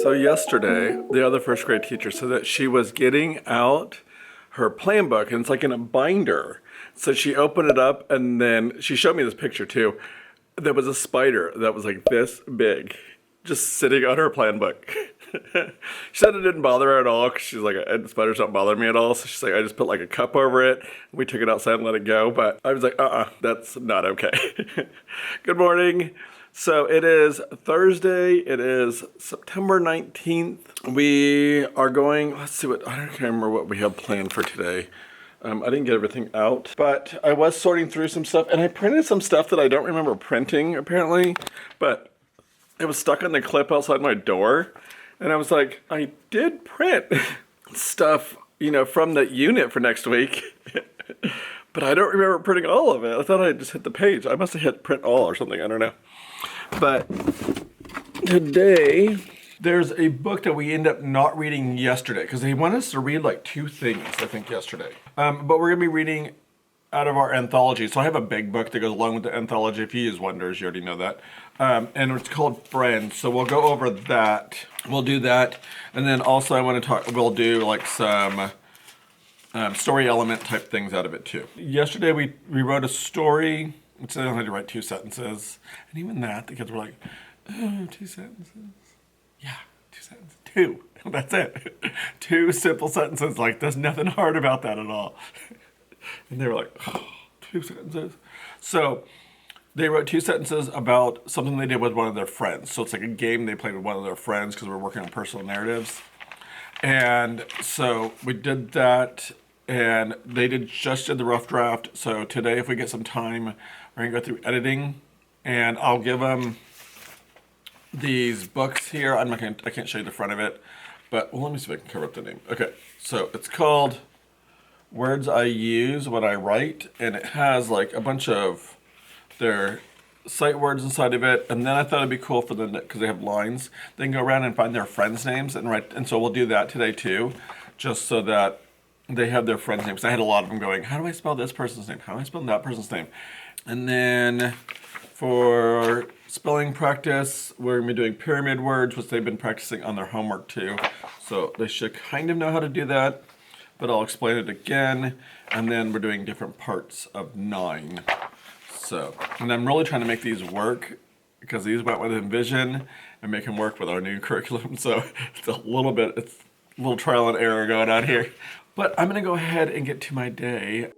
So yesterday, the other first grade teacher said that she was getting out her plan book, and it's like in a binder. So she opened it up, and then she showed me this picture too. There was a spider that was like this big, just sitting on her plan book. She said it didn't bother her at all, because she's like, spiders don't bother me at all. So she's like, I just put like a cup over it. We took it outside and let it go. But I was like, that's not okay. Good morning. So it is Thursday. It is September 19th. We are going, let's see I can't remember what we have planned for today. I didn't get everything out, but I was sorting through some stuff, and I printed some stuff that I don't remember printing apparently, but it was stuck on the clip outside my door. And I was like, I did print stuff, from the unit for next week, but I don't remember printing all of it. I thought I just hit the page. I must have hit print all or something. I don't know. But today, there's a book that we ended up not reading yesterday, because they wanted us to read like 2 things, I think, yesterday. But we're going to be reading out of our anthology. So I have a big book that goes along with the anthology. If you use Wonders, you already know that. And it's called Friends. So we'll go over that. We'll do that. And then also we'll do like some story element type things out of it too. Yesterday we wrote a story. So I only had to write 2 sentences. And even that, the kids were like, oh, 2 sentences. Yeah, 2 sentences. 2. That's it. 2 simple sentences. Like, there's nothing hard about that at all. And they were like, oh, 2 sentences. So they wrote 2 sentences about something they did with one of their friends. So it's like a game they played with one of their friends, because we're working on personal narratives. And so we did that, and they just did the rough draft. So today, if we get some time, we're gonna go through editing, and I'll give them these books here. I can't show you the front of it, but let me see if I can cover up the name. Okay, so it's called Words I Use When I Write, and it has like a bunch of their sight words inside of it. And then I thought it'd be cool for them, because they have lines, they can go around and find their friends' names and write. And so we'll do that today too, just so that they have their friends' names. I had a lot of them going, how do I spell this person's name? How do I spell that person's name? And then for spelling practice, we're gonna be doing pyramid words, which they've been practicing on their homework too. So they should kind of know how to do that, but I'll explain it again. And then we're doing different parts of 9. So, and I'm really trying to make these work, because these went with Envision and make them work with our new curriculum. So it's a little trial and error going on here. But I'm gonna go ahead and get to my day.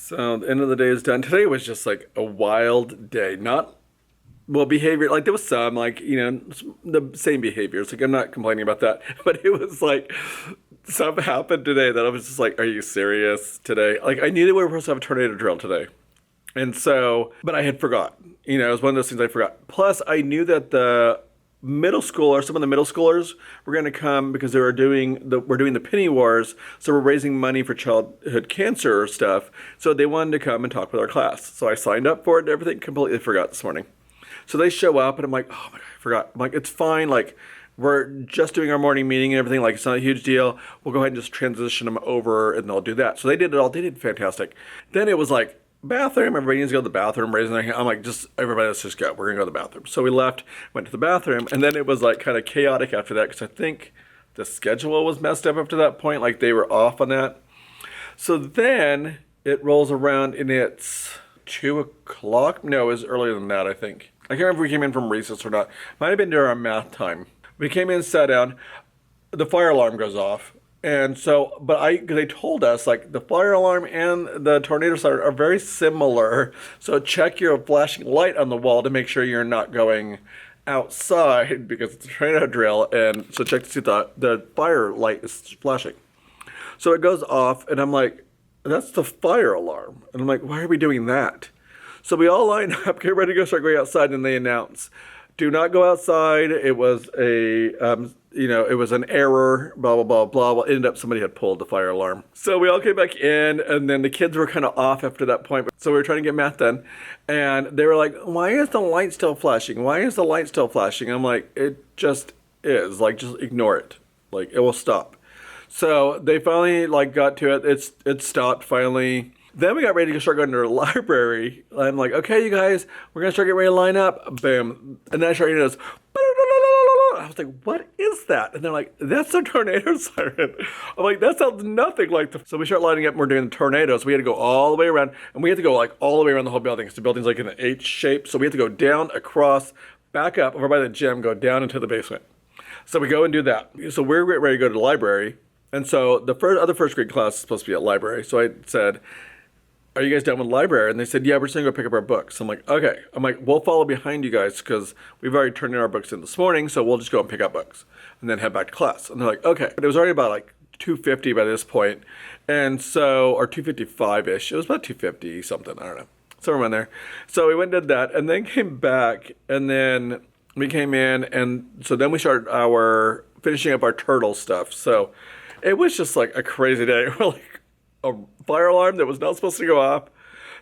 So the end of the day is done. Today was just like a wild day. Behavior, like there was some, like, the same behaviors. Like, I'm not complaining about that. But it was like, something happened today that I was just like, are you serious today? Like, I knew that we were supposed to have a tornado drill today. And so, but I had forgotten. It was one of those things I forgot. Plus, I knew that some of the middle schoolers were going to come, because we're doing the Penny Wars, so we're raising money for childhood cancer stuff. So they wanted to come and talk with our class. So I signed up for it and everything. Completely forgot this morning. So they show up, and I'm like, oh my God, I forgot. I'm like, it's fine. Like, we're just doing our morning meeting and everything. Like, it's not a huge deal. We'll go ahead and just transition them over, and they'll do that. So they did it all. They did fantastic. Then it was like, bathroom, everybody needs to go to the bathroom, raising their hand. I'm like, everybody, let's just go. We're gonna go to the bathroom. So we left, went to the bathroom, and then it was like kind of chaotic after that, because I think the schedule was messed up after that point. Like, they were off on that. So then it rolls around, and it's 2 o'clock. No, it was earlier than that, I think. I can't remember if we came in from recess or not. Might have been during our math time. We came in, sat down, the fire alarm goes off. And so, because they told us, like, the fire alarm and the tornado siren are very similar. So check your flashing light on the wall to make sure you're not going outside, because it's a tornado drill. And so check to see the fire light is flashing. So it goes off, and I'm like, that's the fire alarm. And I'm like, why are we doing that? So we all line up, get ready to go start going outside, and they announce do not go outside. It was a, it was an error, blah, blah, blah, blah. Well, ended up somebody had pulled the fire alarm. So we all came back in, and then the kids were kind of off after that point. So we were trying to get math done, and they were like, why is the light still flashing? Why is the light still flashing? I'm like, it just is. Like, just ignore it. Like, it will stop. So they finally, like, got to it. It stopped finally. Then we got ready to start going to the library. I'm like, okay, you guys, we're going to start getting ready to line up. Boom. And then I started hearing this. I was like, what is that? And they're like, that's a tornado siren. I'm like, that sounds nothing like the... So we start lining up and we're doing the tornadoes. We had to go all the way around. And we had to go like all the way around the whole building. Because the building's like in an H shape. So we had to go down, across, back up, over by the gym, go down into the basement. So we go and do that. So we're getting ready to go to the library. And so the other first grade class is supposed to be at library. So I said, are you guys done with the library? And they said, yeah, we're just going to go pick up our books. I'm like, okay. I'm like, we'll follow behind you guys because we've already turned in our books in this morning, so we'll just go and pick up books and then head back to class. And they're like, okay. But it was already about like 2:50 by this point. And so, or 2:55-ish. It was about 2:50 something. I don't know. Somewhere around there. So we went and did that and then came back and then we came in and so then we started finishing up our turtle stuff. So it was just like a crazy day. We're like, a fire alarm that was not supposed to go off,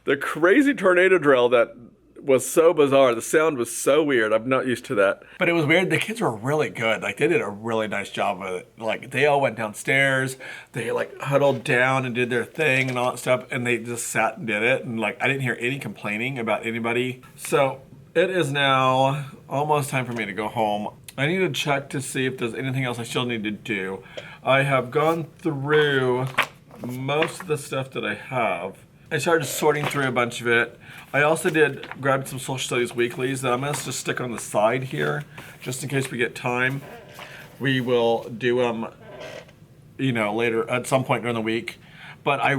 the crazy tornado drill that was so bizarre. The sound was so weird. I'm not used to that. But it was weird. The kids were really good. Like, they did a really nice job of it. Like, they all went downstairs. They, like, huddled down and did their thing and all that stuff. And they just sat and did it. And, like, I didn't hear any complaining about anybody. So it is now almost time for me to go home. I need to check to see if there's anything else I still need to do. I have gone through most of the stuff that I have. I started sorting through a bunch of it. I also did grab some social studies weeklies that I'm going to just stick on the side here, just in case we get time. We will do them, later at some point during the week. But I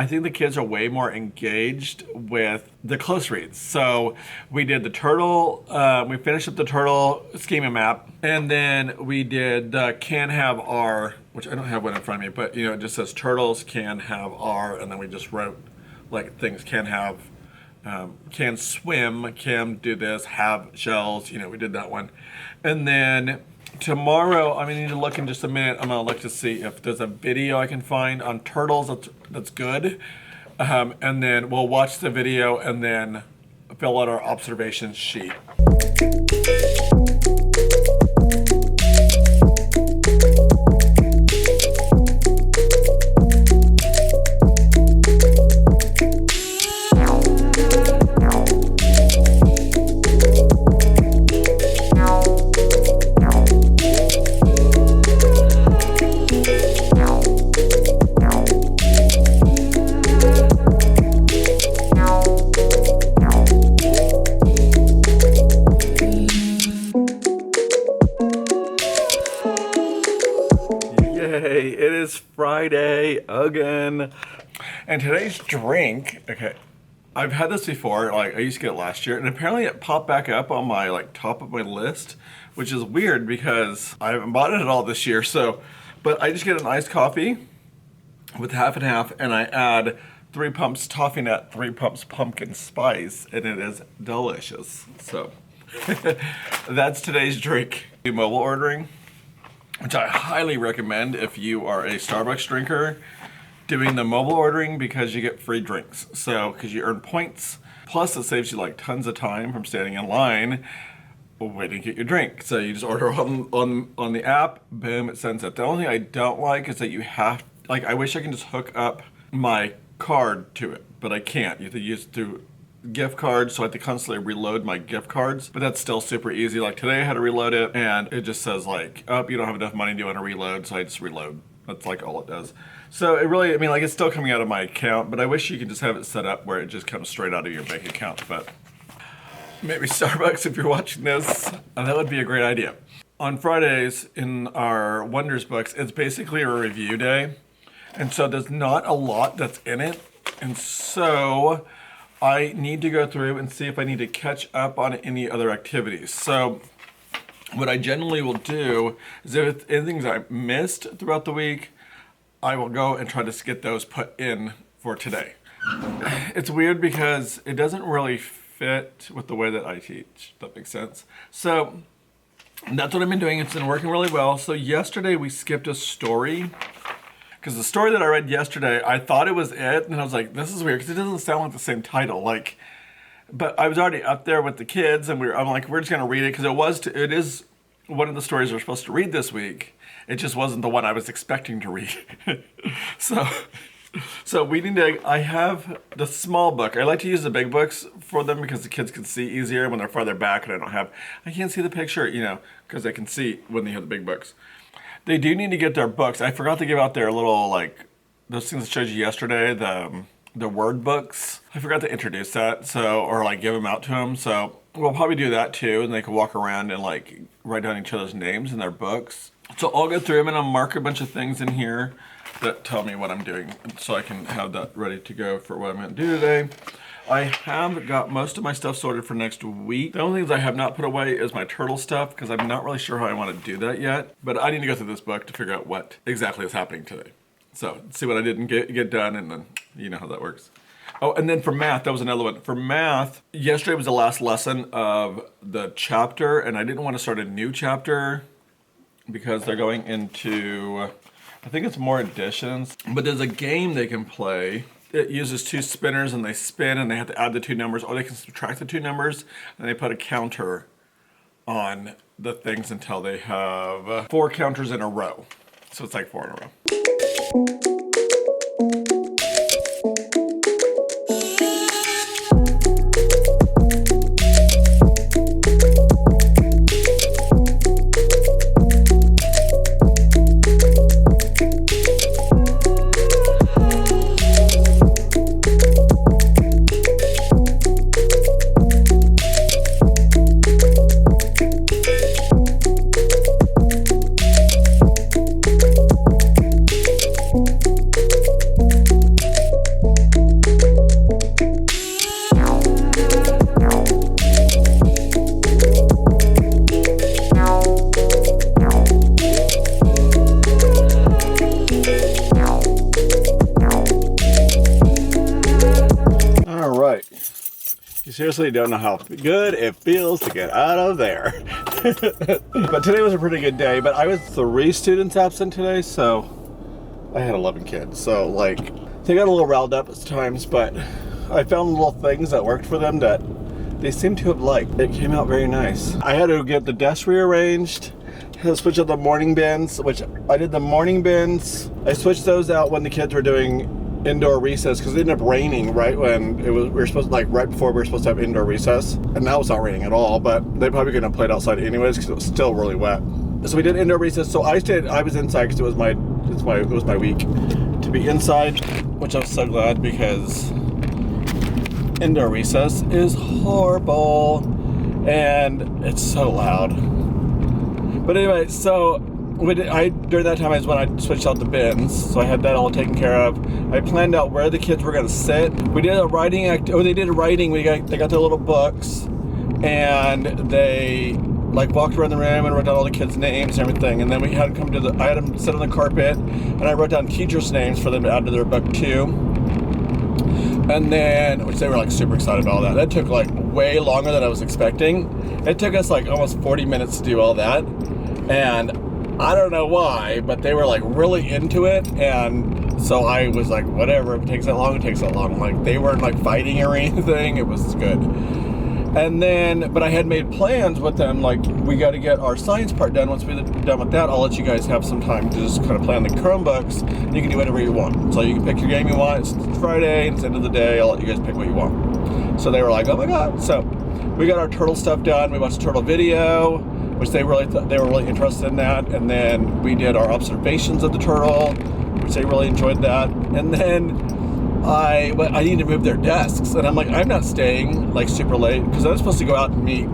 think the kids are way more engaged with the close reads. So we did the turtle, we finished up the turtle schema map, and then we did can have R, which I don't have one in front of me, but it just says turtles can have R, and then we just wrote like things can have, can swim, can do this, have shells, we did that one. And then tomorrow, I'm gonna need to look in just a minute. I'm gonna look to see if there's a video I can find on turtles that's good. And then we'll watch the video and then fill out our observations sheet. It is Friday again. And today's drink, okay, I've had this before, like I used to get it last year, and apparently it popped back up on my top of my list, which is weird because I haven't bought it at all this year. So, but I just get an iced coffee with half and half, and I add 3 pumps toffee nut, 3 pumps pumpkin spice, and it is delicious. So that's today's drink. Mobile ordering, which I highly recommend if you are a Starbucks drinker, doing the mobile ordering because you get free drinks. So, because you earn points, plus it saves you like tons of time from standing in line waiting to get your drink. So you just order on the app, boom, it sends it. The only thing I don't like is that you have, I wish I can just hook up my card to it, but I can't. You have to use it through gift cards, so I have to constantly reload my gift cards, but that's still super easy. Like today I had to reload it and it just says oh, you don't have enough money, do you want to reload? So I just reload. That's all it does. So it really, it's still coming out of my account, but I wish you could just have it set up where it just comes straight out of your bank account. But maybe Starbucks, if you're watching this, that would be a great idea. On Fridays in our Wonders books, it's basically a review day. And so there's not a lot that's in it. And so I need to go through and see if I need to catch up on any other activities. So what I generally will do is if anything I missed throughout the week, I will go and try to get those put in for today. It's weird because it doesn't really fit with the way that I teach. That makes sense. So that's what I've been doing. It's been working really well. So yesterday we skipped a story because the story that I read yesterday, I thought it was it, and I was like, this is weird because it doesn't sound like the same title. Like, but I was already up there with the kids, and I'm like, we're just gonna read it because it is one of the stories we're supposed to read this week. It just wasn't the one I was expecting to read. So we need to, I have the small book. I like to use the big books for them because the kids can see easier when they're farther back and I can't see the picture, because they can see when they have the big books. They do need to get their books. I forgot to give out their little, like, those things I showed you yesterday, the word books. I forgot to introduce that, or like give them out to them. So we'll probably do that too, and they can walk around and like write down each other's names in their books. So I'll go through them and I'll mark a bunch of things in here that tell me what I'm doing so I can have that ready to go for what I'm going to do today. I have got most of my stuff sorted for next week. The only things I have not put away is my turtle stuff because I'm not really sure how I want to do that yet. But I need to go through this book to figure out what exactly is happening today. So see what I didn't get done, and then you know how that works. Oh, and then for math, that was another one. For math, yesterday was the last lesson of the chapter, and I didn't want to start a new chapter because they're going into, I think it's more additions, but there's a game they can play. It uses two spinners and they spin and they have to add the two numbers, or they can subtract the two numbers and they put a counter on the things until they have 4 counters in a row. So it's like 4 in a row. You seriously don't know how good it feels to get out of there. But today was a pretty good day, but I was 3 students absent today, so I had 11 kids. So like, they got a little riled up at times, but I found little things that worked for them that they seem to have liked. It came out very nice. I had to get the desk rearranged, had to switch out the morning bins, which I did the morning bins. I switched those out when the kids were doing indoor recess because it ended up raining right when we were supposed to, like right before we were supposed to have indoor recess, and now it's not raining at all, but they probably couldn't have played outside anyways because it was still really wet. So we did indoor recess. So I was inside because it was my week to be inside, which I'm so glad because indoor recess is horrible and it's so loud. But anyway, so during that time is when I switched out the bins, so I had that all taken care of. I planned out where the kids were going to sit. We did a writing they did a writing. They got their little books, and they like walked around the room and wrote down all the kids' names and everything. And then we had them I had them sit on the carpet, and I wrote down teachers' names for them to add to their book too. And then, which they were like super excited about all that. That took like way longer than I was expecting. It took us like almost 40 minutes to do all that, and I don't know why, but they were like really into it, and so I was like, whatever, if it takes that long, it takes that long. Like, they weren't like fighting or anything, it was good. And then, but I had made plans with them, like, we got to get our science part done. Once we're done with that, I'll let you guys have some time to just kind of play on the Chromebooks, and you can do whatever you want. So you can pick your game you want. It's Friday, it's the end of the day, I'll let you guys pick what you want. So they were like, oh my god. So we got our turtle stuff done, we watched a turtle video, which they were really interested in that. And then we did our observations of the turtle, which they really enjoyed that. And then I need to move their desks, and I'm like, I'm not staying like super late because I'm supposed to go out and meet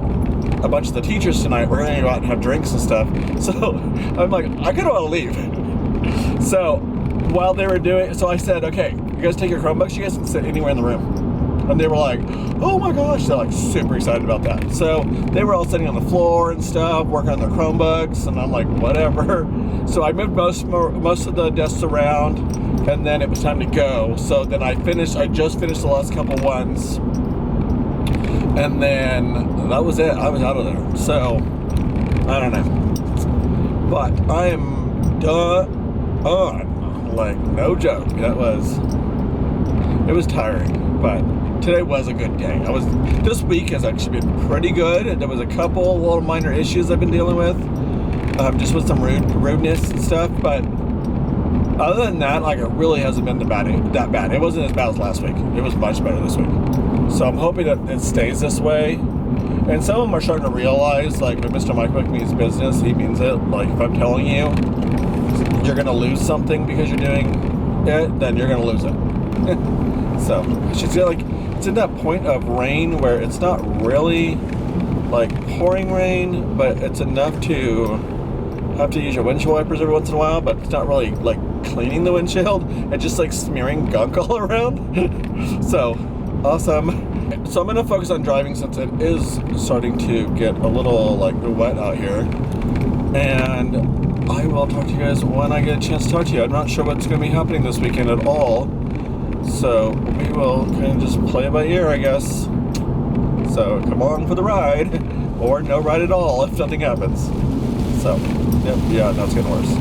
a bunch of the teachers tonight. We're gonna go out and have drinks and stuff. So I'm like, I kind of want to leave. So while they were doing, so I said, okay, you guys take your Chromebooks, you guys can sit anywhere in the room. And they were like, oh my gosh, they're like super excited about that. So they were all sitting on the floor and stuff, working on their Chromebooks, and I'm like, whatever. So I moved most of the desks around, and then it was time to go. So then I just finished the last couple ones. And then that was it. I was out of there. So, I don't know. But I am done. Like, no joke. It was tiring, but today was a good day. This week has actually been pretty good. There was a couple little minor issues I've been dealing with, just with some rudeness and stuff, but other than that, like, it really hasn't been that bad. It wasn't as bad as last week. It was much better this week. So I'm hoping that it stays this way. And some of them are starting to realize, like, when Mr. Mike Book means business, he means it. Like, if I'm telling you you're going to lose something because you're doing it, then you're going to lose it. So, she's like, it's in that point of rain where it's not really, like, pouring rain, but it's enough to have to use your windshield wipers every once in a while, but it's not really, like, cleaning the windshield. It's just, like, smearing gunk all around. So, awesome. So I'm going to focus on driving since it is starting to get a little, like, wet out here. And I will talk to you guys when I get a chance to talk to you. I'm not sure what's going to be happening this weekend at all. So we will kind of just play it by ear, I guess. So come along for the ride, or no ride at all if nothing happens. So, yeah, no, it's getting worse.